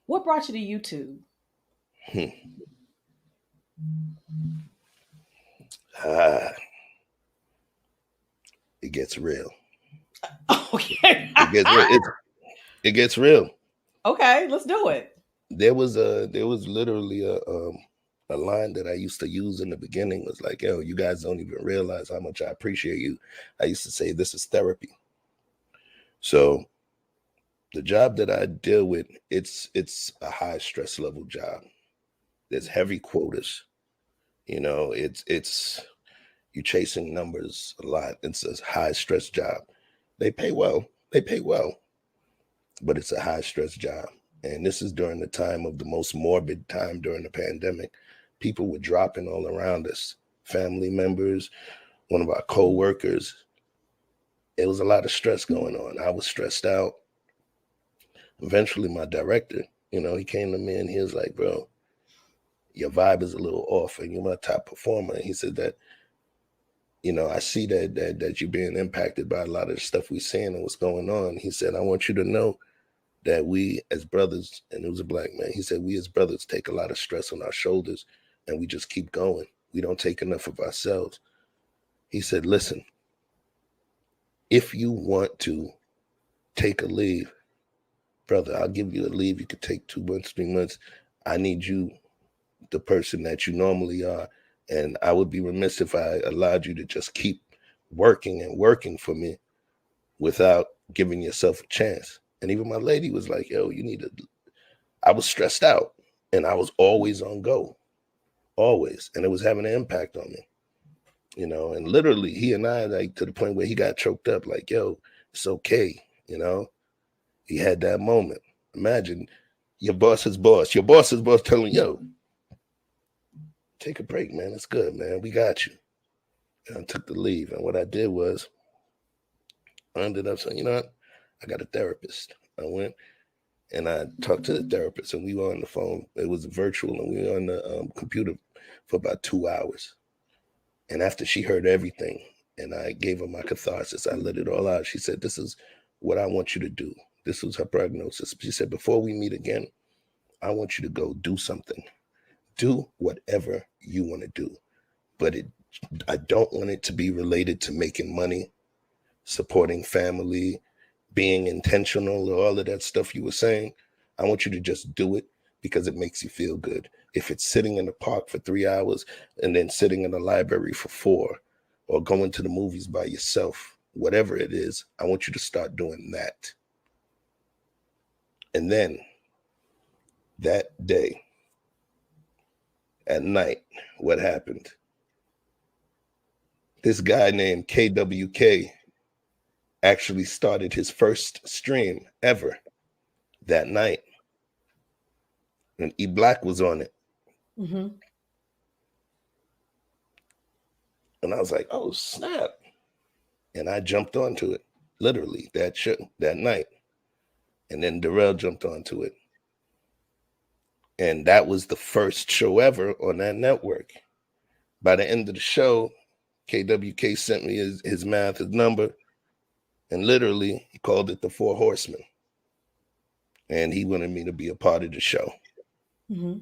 What brought you to YouTube? Hmm. Ah, it gets real. Okay. It gets real. It gets real. Okay, let's do it. There was literally a line that I used to use in the beginning was like, yo, you guys don't even realize how much I appreciate you. I used to say this is therapy. So the job that I deal with, it's a high stress level job. There's heavy quotas. It's you chasing numbers a lot. It's a high stress job. They pay well. They pay well, but it's a high stress job. And this is during the time of the most morbid time during the pandemic. People were dropping all around us. Family members, one of our co-workers. It was a lot of stress going on. I was stressed out. Eventually my director, he came to me and he was like, bro, your vibe is a little off and you're my top performer. And he said that, I see that you're being impacted by a lot of the stuff we're seeing and what's going on. He said, I want you to know that we as brothers, and it was a black man, he said, we as brothers take a lot of stress on our shoulders and we just keep going. We don't take enough of ourselves. He said, listen, if you want to take a leave, brother, I'll give you a leave. You could take 2 months, 3 months. I need you, the person that you normally are. And I would be remiss if I allowed you to just keep working and working for me without giving yourself a chance. And even my lady was like, yo, you need to. I was stressed out and I was always on go, always. And it was having an impact on me, and literally he and I, like, to the point where he got choked up, like, yo, it's okay. He had that moment. Imagine your boss's boss telling you, yo, take a break, man. It's good, man. We got you. And I took the leave. And what I did was I ended up saying, you know what? I got a therapist. I went and I talked to the therapist and we were on the phone. It was virtual and we were on the computer for about 2 hours. And after she heard everything and I gave her my catharsis, I let it all out. She said, this is what I want you to do. This was her prognosis. She said, before we meet again, I want you to go do something. Do whatever you want to do. But I don't want it to be related to making money, supporting family, being intentional, or all of that stuff you were saying. I want you to just do it because it makes you feel good. If it's sitting in the park for 3 hours and then sitting in the library for 4, or going to the movies by yourself, whatever it is, I want you to start doing that. And then that day at night, what happened? This guy named KWK actually started his first stream ever that night. And E Black was on it. Mm-hmm. And I was like, oh, snap. And I jumped onto it, literally, that show, that night. And then Darrell jumped onto it. And that was the first show ever on that network. By the end of the show, KWK sent me his number, and literally he called it the Four Horsemen. And he wanted me to be a part of the show. Mm-hmm.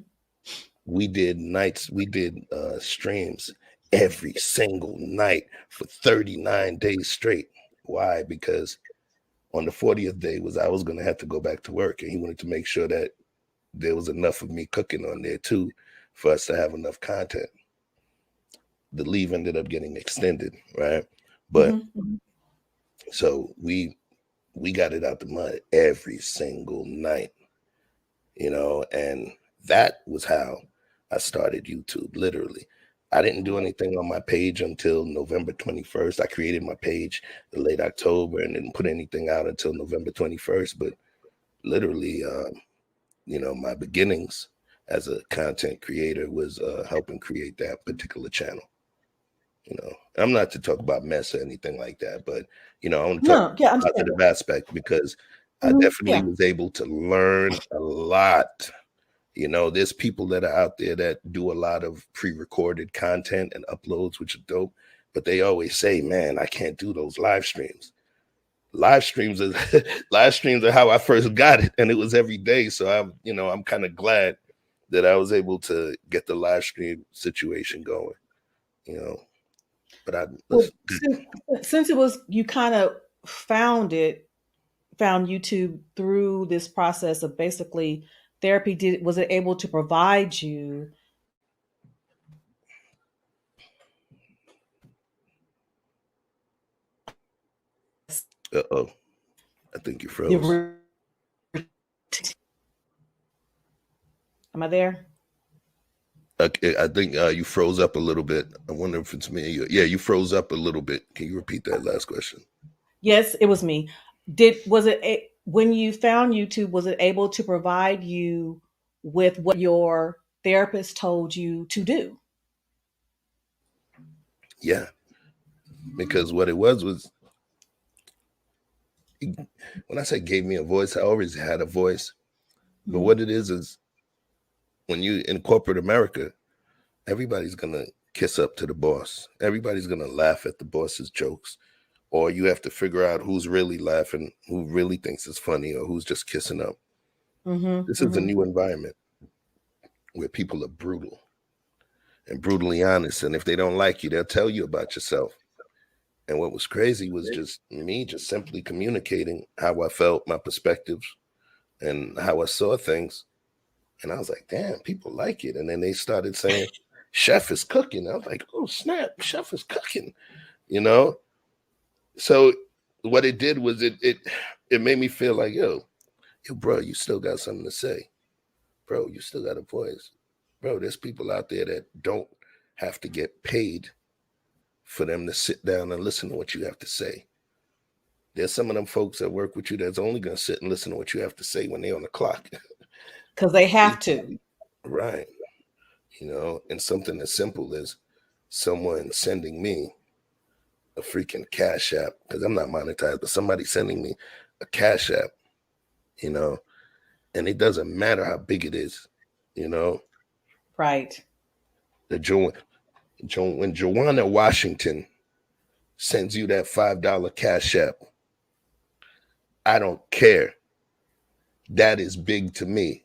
We did streams every single night for 39 days straight. Why? Because on the 40th day I was going to have to go back to work, and he wanted to make sure that there was enough of me cooking on there too for us to have enough content. The leave ended up getting extended, right? But Mm-hmm. so we got it out the mud every single night, and that was how I started YouTube, literally. I didn't do anything on my page until November 21st. I created my page in late October and didn't put anything out until November 21st. But literally, my beginnings as a content creator was helping create that particular channel. I'm not to talk about mess or anything like that, but I want to talk No, yeah, about the understand positive it. aspect because I Mm-hmm. definitely Yeah. was able to learn a lot. There's people that are out there that do a lot of pre-recorded content and uploads, which are dope, but they always say, man, I can't do those live streams. live streams is live streams are how I first got it, and it was every day. So I'm kind of glad that I was able to get the live stream situation going. You know, but Well, since it was you kind of found found YouTube through this process of basically therapy, was it able to provide you oh, I think you froze. the am I there? I think you froze up a little bit. I wonder if it's me. Yeah, you froze up a little bit. Can you repeat that last question? Yes, it was me. When you found YouTube, was it able to provide you with what your therapist told you to do? Yeah, because what it was when I say gave me a voice, I always had a voice. But what it is when you in corporate America, everybody's gonna kiss up to the boss. Everybody's gonna laugh at the boss's jokes. Or you have to figure out who's really laughing, who really thinks it's funny, or who's just kissing up. Mm-hmm, This is a mm-hmm. new environment where people are brutal and brutally honest. And if they don't like you, they'll tell you about yourself. And what was crazy was just me just simply communicating how I felt, my perspectives, and how I saw things. And I was like, damn, people like it. And then they started saying, Chef is cooking. I was like, oh, snap, Chef is cooking, you know? So what it did was it made me feel like, yo, bro, you still got something to say. Bro, you still got a voice. Bro, there's people out there that don't have to get paid for them to sit down and listen to what you have to say. There's some of them folks that work with you that's only going to sit and listen to what you have to say when they're on the clock. Because they have to. Right. And something as simple as someone sending me a freaking Cash App, because I'm not monetized, but somebody sending me a Cash App, and it doesn't matter how big it is, Right. When Joanna Washington sends you that $5 Cash App, I don't care. That is big to me.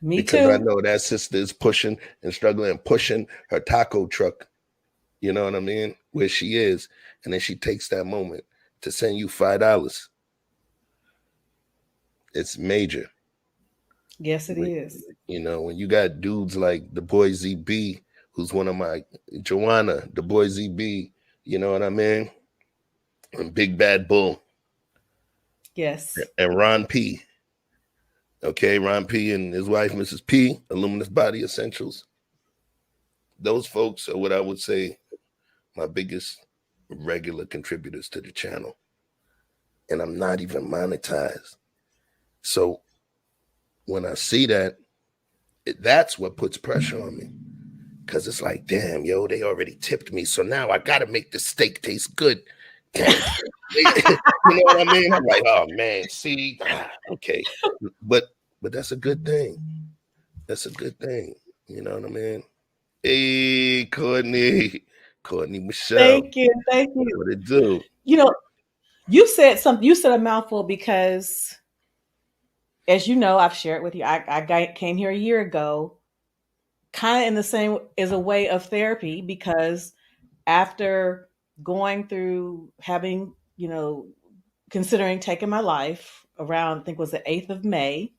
Me because too. I know that sister is pushing and struggling and pushing her taco truck, you know what I mean, where she is. And then she takes that moment to send you $5. It's major. Yes, it is. When you got dudes like the boy ZB, who's one of my Joanna, the boy ZB, you know what I mean? And Big Bad Bull. Yes. And Ron P. Okay, Ron P and his wife, Mrs. P, Luminous Body Essentials. Those folks are what I would say my biggest regular contributors to the channel. And I'm not even monetized. So when I see that, that's what puts pressure on me. Because it's like, damn, yo, they already tipped me. So now I got to make the steak taste good. Damn. You know what I mean? I'm like, oh, man, see? Okay. But that's a good thing. That's a good thing. You know what I mean? Hey, Courtney Michelle. Thank you. What it do? You said something. You said a mouthful because, as you know, I've shared with you. I came here a year ago, kind of in the same as a way of therapy, because after going through having, considering taking my life around, I think it was the 8th of May,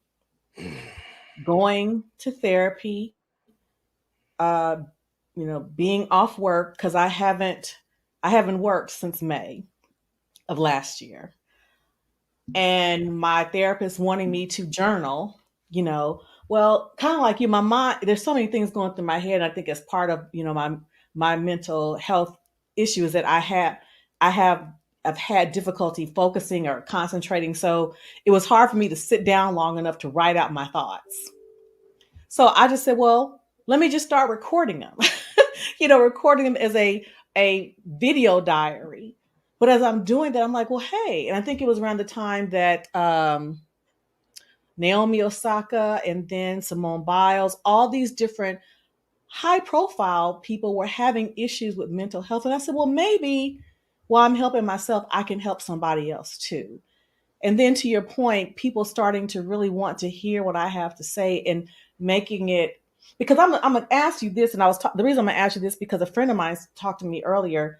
going to therapy, uh, being off work because I haven't worked since May of last year. And my therapist wanting me to journal, well, kind of like you, my mind, there's so many things going through my head. I think as part of, my mental health issues that I've had difficulty focusing or concentrating. So it was hard for me to sit down long enough to write out my thoughts. So I just said, well, let me just start recording them, recording them as a video diary. But as I'm doing that, I'm like, well, hey, and I think it was around the time that Naomi Osaka and then Simone Biles, all these different high profile people were having issues with mental health. And I said, well, maybe while I'm helping myself, I can help somebody else too. And then to your point, people starting to really want to hear what I have to say and making it, because I'm gonna ask you this, and the reason I'm gonna ask you this because a friend of mine talked to me earlier.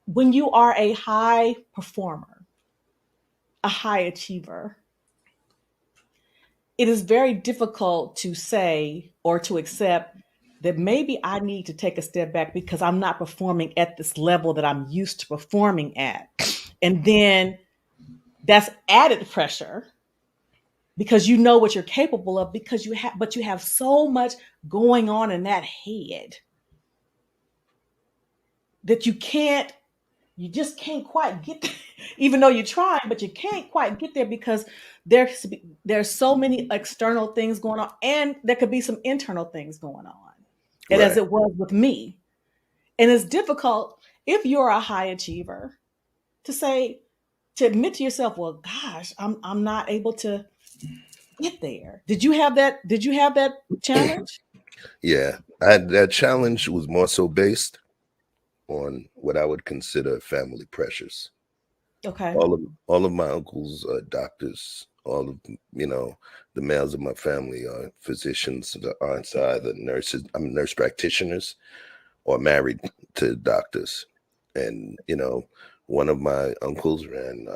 When you are a high performer, a high achiever, it is very difficult to say or to accept that maybe I need to take a step back because I'm not performing at this level that I'm used to performing at. And then that's added pressure because you know what you're capable of because you have so much going on in that head that you just can't quite get there, even though you're trying, but you can't quite get there because there's so many external things going on, and there could be some internal things going on, and as Right. it was with me. And it's difficult if you're a high achiever to admit to yourself, well, gosh, I'm not able to get there. Did you have that challenge? Yeah. That challenge was more so based on what I would consider family pressures. Okay. All of my uncles are doctors. All of the males of my family are physicians. The aunts are either nurses, nurse practitioners, or married to doctors. And one of my uncles ran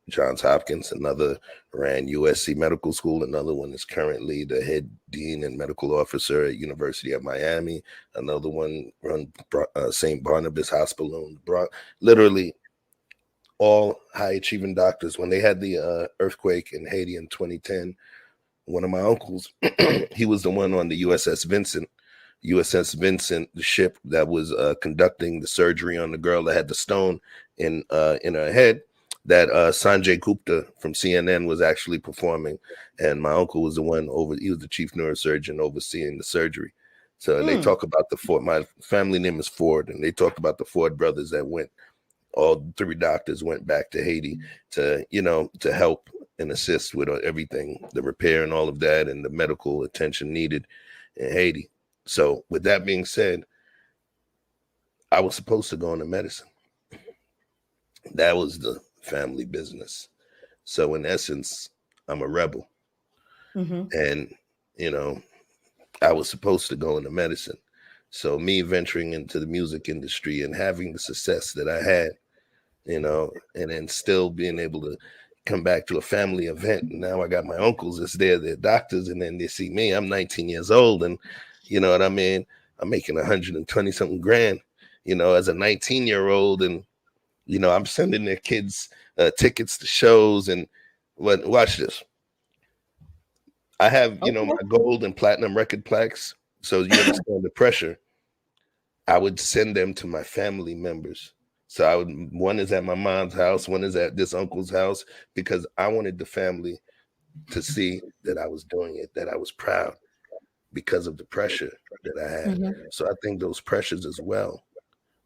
Johns Hopkins, another ran USC Medical School, another one is currently the head dean and medical officer at University of Miami, another one run St. Barnabas Hospital in the Bronx. Literally all high achieving doctors. When they had the earthquake in Haiti in 2010, one of my uncles, he was the one on the USS Vincent, the ship that was conducting the surgery on the girl that had the stone in her head that Sanjay Gupta from CNN was actually performing. And my uncle was the one he was the chief neurosurgeon overseeing the surgery. So, and they Mm. talk about the Ford, my family name is Ford, and they talk about the Ford brothers that went, all three doctors went back to Haiti to help and assist with everything, the repair and all of that, and the medical attention needed in Haiti. So with that being said, I was supposed to go into medicine. That was the family business. So in essence, I'm a rebel. Mm-hmm. And, you know, I was supposed to go into medicine. So me venturing into the music industry and having the success that I had, and then still being able to come back to a family event. And now I got my uncles that's there, they're doctors, and then they see me. I'm 19 years old, and you know what I mean? I'm making 120 something grand, as a 19-year-old, and I'm sending their kids tickets to shows. And watch this. I have, Okay. my gold and platinum record plaques. So you understand the pressure. I would send them to my family members. So one is at my mom's house, one is at this uncle's house, because I wanted the family to see that I was doing it, that I was proud because of the pressure that I had. Mm-hmm. So I think those pressures as well,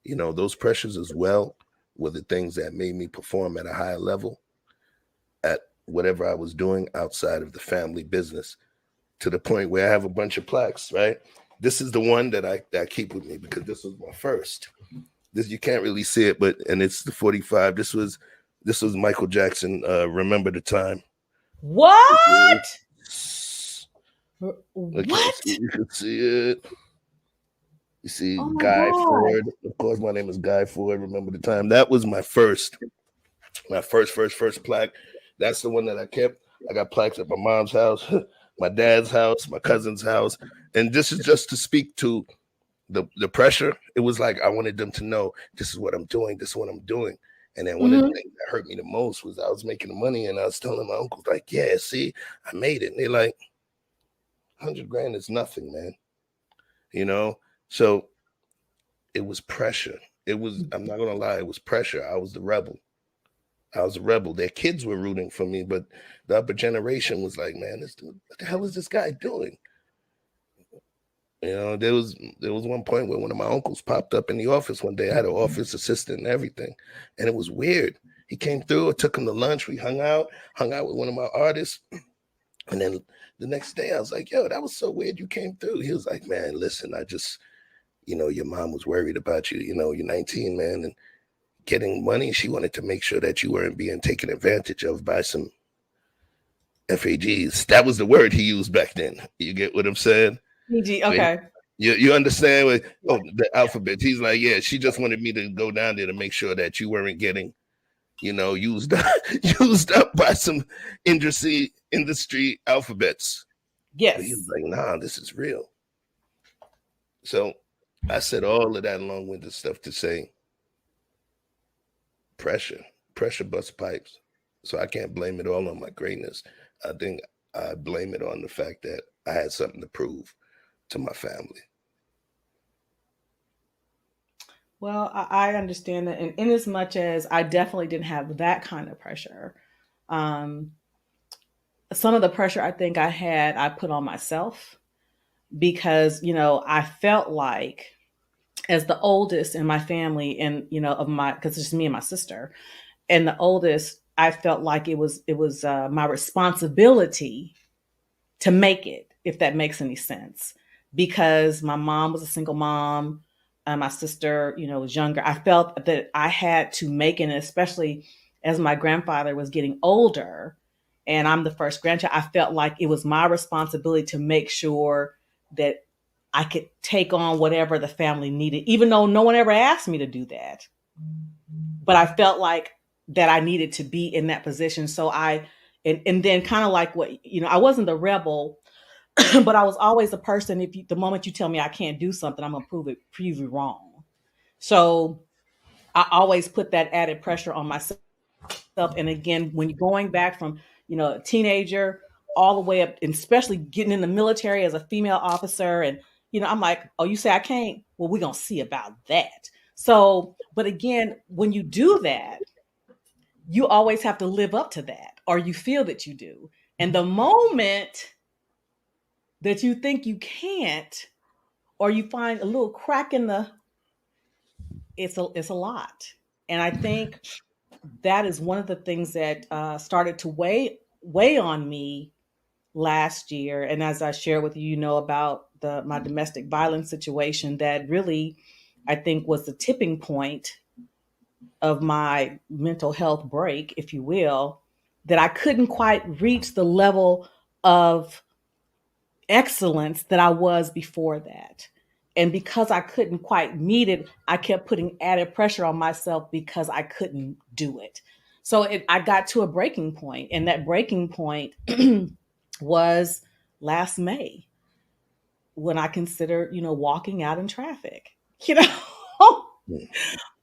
those pressures as well were the things that made me perform at a higher level at whatever I was doing outside of the family business, to the point where I have a bunch of plaques, right? This is the one that I keep with me because this was my first. This, you can't really see it, and it's the 45. This was Michael Jackson. Remember the time. What? Okay, What? so you can see it. You see Oh my Guy God. Ford. Of course, my name is Guy Ford. Remember the time. That was my first plaque. That's the one that I kept. I got plaques at my mom's house, my dad's house, my cousin's house. And this is just to speak to the pressure. It was like I wanted them to know this is what I'm doing, this is what I'm doing. And then one of the Mm-hmm. things that hurt me the most was I was making the money and I was telling my uncles, like, yeah, see, I made it. And they're like, 100 grand is nothing, man. So it was pressure. I'm not gonna lie, it was pressure. I was the rebel. Their kids were rooting for me, but the upper generation was like, man, what the hell is this guy doing? There was one point where one of my uncles popped up in the office one day. I had an office assistant and everything, and it was weird. He came through. I took him to lunch. We hung out with one of my artists, and then the next day I was like, "Yo, that was so weird. You came through." He was like, "Man, listen, I just, your mom was worried about you. You're 19, man, and getting money. She wanted to make sure that you weren't being taken advantage of by some FAGs. That was the word he used back then. You get what I'm saying? PG, okay. You understand what? Yeah. Oh, the alphabet. He's like, yeah, she just wanted me to go down there to make sure that you weren't getting, used used up by some industry alphabets. But he was Yes. like, nah, this is real. So I said all of that long-winded stuff to say pressure busts pipes. So I can't blame it all on my greatness. I think I blame it on the fact that I had something to prove to my family. Well, I understand that. And in as much as I definitely didn't have that kind of pressure, um, some of the pressure I think I had, I put on myself because, I felt like as the oldest in my family and, because it's just me and my sister and the oldest, I felt like it was my responsibility to make it, if that makes any sense. Because my mom was a single mom, my sister, was younger. I felt that I had to make it, and especially as my grandfather was getting older, and I'm the first grandchild. I felt like it was my responsibility to make sure that I could take on whatever the family needed, even though no one ever asked me to do that. But I felt like that I needed to be in that position. So and then kind of like what, I wasn't the rebel, but I was always a person. The moment you tell me I can't do something, I'm gonna prove you wrong. So I always put that added pressure on myself. And again, when you're going back from, a teenager all the way up, and especially getting in the military as a female officer, and I'm like, oh, you say I can't? Well, we're gonna see about that. So, but again, when you do that, you always have to live up to that, or you feel that you do. And the moment that you think you can't, or you find a little crack in the, it's a lot. And I think that is one of the things that started to weigh on me last year. And as I share with you, about my domestic violence situation, that really I think was the tipping point of my mental health break, if you will, that I couldn't quite reach the level of excellence that I was before that. And because I couldn't quite meet it, I kept putting added pressure on myself because I couldn't do it. So I got to a breaking point, and that breaking point was last May when I considered, walking out in traffic. You know,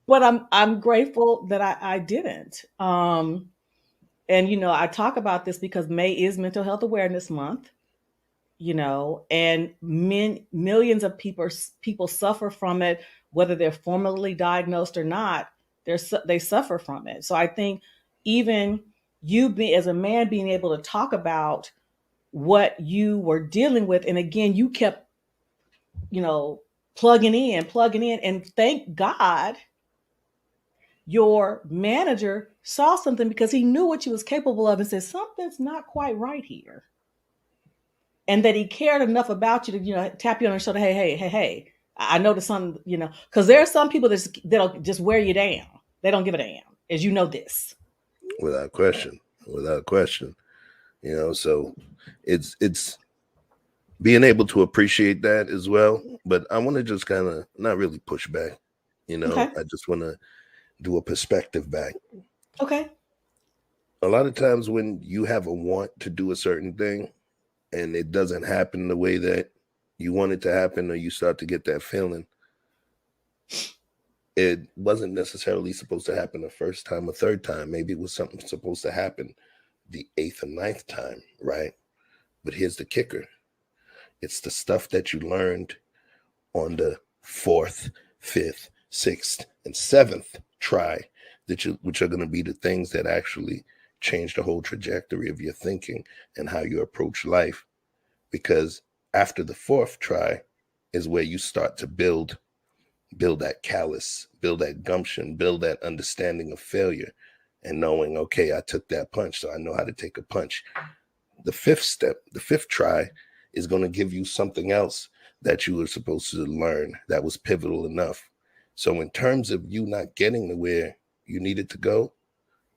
but I'm grateful that I didn't. And I talk about this because May is Mental Health Awareness Month. And millions of people suffer from it, whether they're formally diagnosed or not. They suffer from it. So I think even as a man, being able to talk about what you were dealing with, and again, you kept, plugging in, and thank God your manager saw something because he knew what you was capable of and said something's not quite right here, and that he cared enough about you to, tap you on the shoulder. Hey, I noticed something, because there are some people that'll just wear you down. They don't give a damn, as you know this. Without question. So it's being able to appreciate that as well. But I want to just kind of not really push back. Okay. I just want to do a perspective back. Okay. A lot of times when you have a want to do a certain thing and it doesn't happen the way that you want it to happen, or you start to get that feeling, it wasn't necessarily supposed to happen the first time or third time. Maybe it was something supposed to happen the eighth or ninth time, right? But here's the kicker. It's the stuff that you learned on the fourth, fifth, sixth, and seventh try which are going to be the things that actually change the whole trajectory of your thinking and how you approach life. Because after the fourth try is where you start to build that callus, build that gumption, build that understanding of failure, and knowing, okay, I took that punch, so I know how to take a punch. The fifth try is going to give you something else that you were supposed to learn that was pivotal enough. So in terms of you not getting to where you needed to go,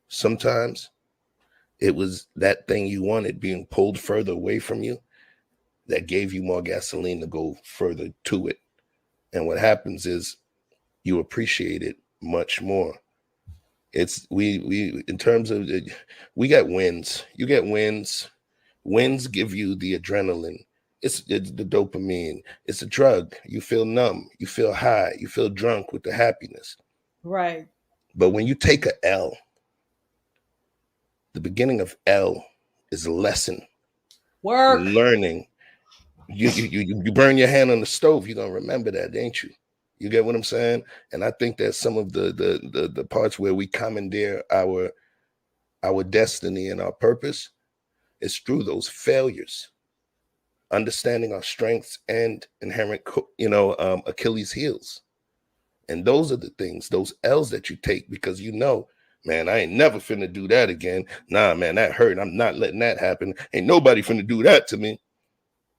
sometimes it was that thing you wanted being pulled further away from you that gave you more gasoline to go further to it. And what happens is you appreciate it much more. It's we in terms of we get wins. You get wins. Wins give you the adrenaline. It's the dopamine. It's a drug. You feel numb. You feel high. You feel drunk with the happiness. Right. But when you take a L, the beginning of L is a lesson. You're Work. learning. You burn your hand on the stove. You're gonna remember that, ain't you? You get what I'm saying? And I think that some of the parts where we commandeer our destiny and our purpose is through those failures, understanding our strengths and inherent, Achilles heels. And those are the things, those L's that you take because man, I ain't never finna do that again. Nah, man, that hurt. I'm not letting that happen. Ain't nobody finna do that to me.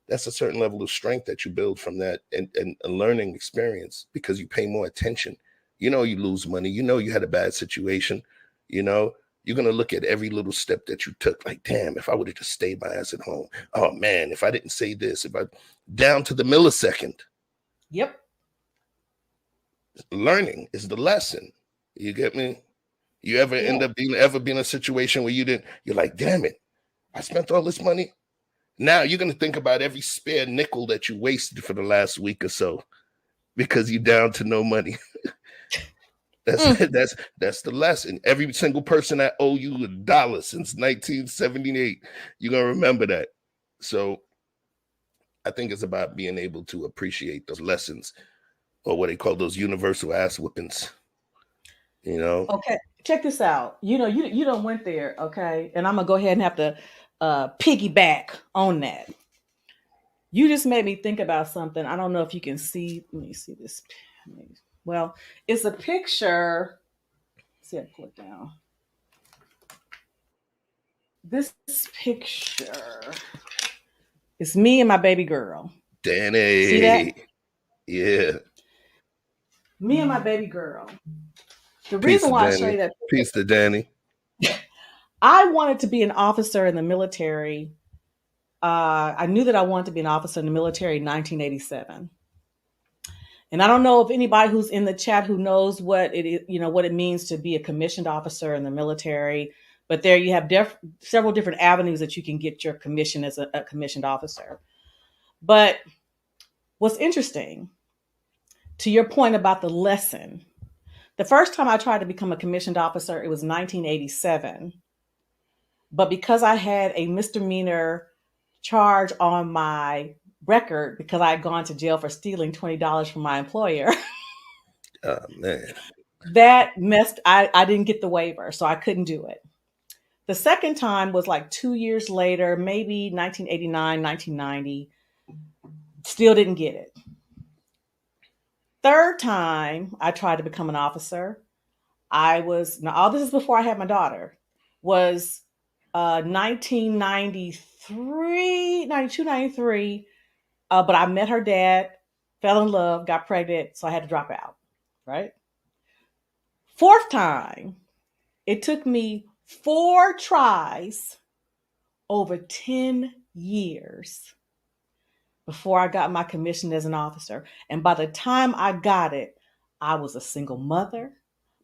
That's a certain level of strength that you build from that and a learning experience because you pay more attention. You lose money. You had a bad situation. You're going to look at every little step that you took like, damn, if I would have just stayed my ass at home. Oh, man, if I didn't say this, down to the millisecond. Yep. Learning is the lesson. You get me? You ever end up being in a situation where you're like, damn it, I spent all this money. Now you're going to think about every spare nickel that you wasted for the last week or so because you're down to no money. That's the lesson. Every single person that owe you $1 since 1978, you're going to remember that. So I think it's about being able to appreciate those lessons or what they call those universal ass whippings. Okay, check this out. You don't went there, okay? And I'm gonna go ahead and have to piggyback on that. You just made me think about something. I don't know if you can see. Let me see this. Well, it's a picture. Let's see, I pull it down. This picture is me and my baby girl. Danny. See that? Yeah. Me and my baby girl. The Peace reason to why I show Danny. you that picture, Peace to Danny. I wanted to be an officer in the military. I knew that I wanted to be an officer in the military in 1987. And I don't know if anybody who's in the chat who knows what it is, what it means to be a commissioned officer in the military. But there you have several different avenues that you can get your commission as a commissioned officer. But what's interesting, to your point about the lesson, the first time I tried to become a commissioned officer, it was 1987. But because I had a misdemeanor charge on my record because I had gone to jail for stealing $20 from my employer. Oh, man. That messed, I didn't get the waiver, so I couldn't do it. The second time was like 2 years later, maybe 1989, 1990. Still didn't get it. Third time I tried to become an officer, now all this is before I had my daughter, was 1993, 92, 93. But I met her dad, fell in love, got pregnant, so I had to drop out, right? Fourth time, it took me 4 tries over 10 years before I got my commission as an officer. And by the time I got it, I was a single mother.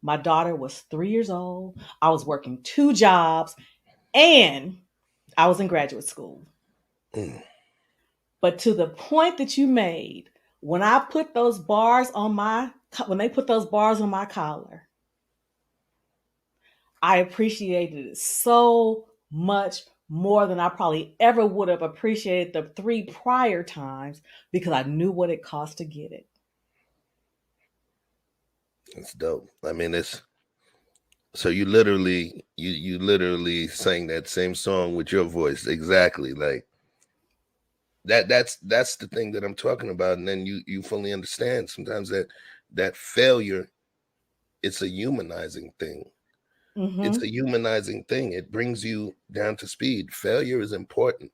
My daughter was 3 years old. I was working 2 jobs and I was in graduate school. But to the point that you made, when they put those bars on my collar, I appreciated it so much more than I probably ever would have appreciated the 3 prior times because I knew what it cost to get it. That's dope. I mean, so you literally sang that same song with your voice. Exactly. Like that's the thing that I'm talking about. And then you fully understand sometimes that failure, it's a humanizing thing. Mm-hmm. It's a humanizing thing. It brings you down to speed. Failure is important.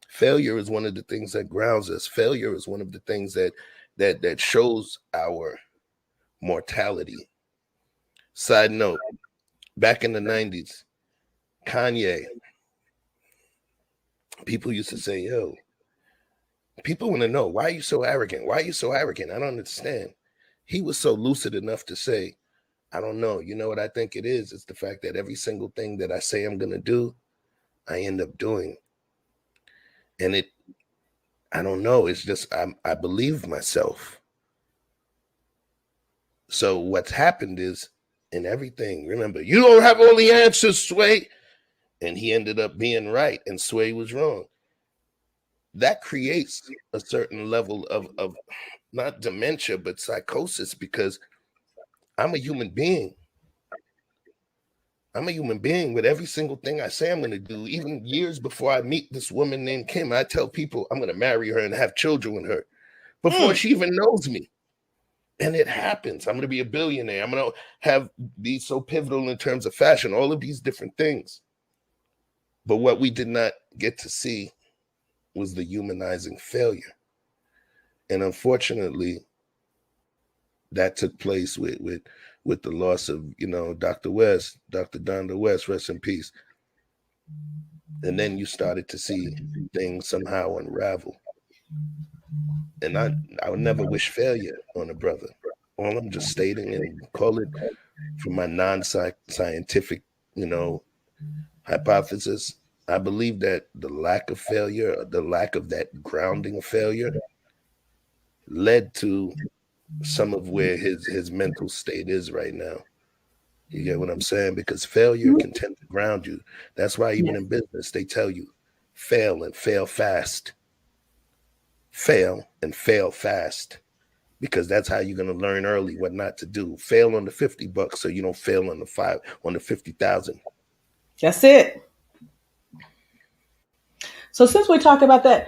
Failure is one of the things that grounds us. Failure is one of the things that shows our mortality. Side note, back in the 90s, Kanye, people used to say, yo, people want to know, why are you so arrogant? Why are you so arrogant? I don't understand. He was so lucid enough to say, I don't know. You know what I think it is? It's the fact that every single thing that I say I'm going to do, I end up doing. And I don't know. It's just, I believe myself. So what's happened is, in everything, remember, you don't have all the answers, Sway. And he ended up being right and Sway was wrong. That creates a certain level of not dementia, but psychosis, because I'm a human being. I'm a human being with every single thing I say I'm going to do. Even years before I meet this woman named Kim, I tell people I'm going to marry her and have children with her before she even knows me. And it happens. I'm going to be a billionaire. I'm going to be so pivotal in terms of fashion, all of these different things. But what we did not get to see was the humanizing failure. And unfortunately, that took place with the loss of, Dr. West, Dr. Donda West, rest in peace. And then you started to see things somehow unravel. And I would never wish failure on a brother. All I'm just stating, and call it from my non-scientific, hypothesis, I believe that the lack of failure, the lack of that grounding of failure, led to some of where his mental state is right now. You get what I'm saying? Because failure can tend to ground you. That's why even in business, they tell you, fail and fail fast. Fail and fail fast. Because that's how you're going to learn early what not to do. Fail on the $50 so you don't fail on the 50,000. That's it. So since we talk about that,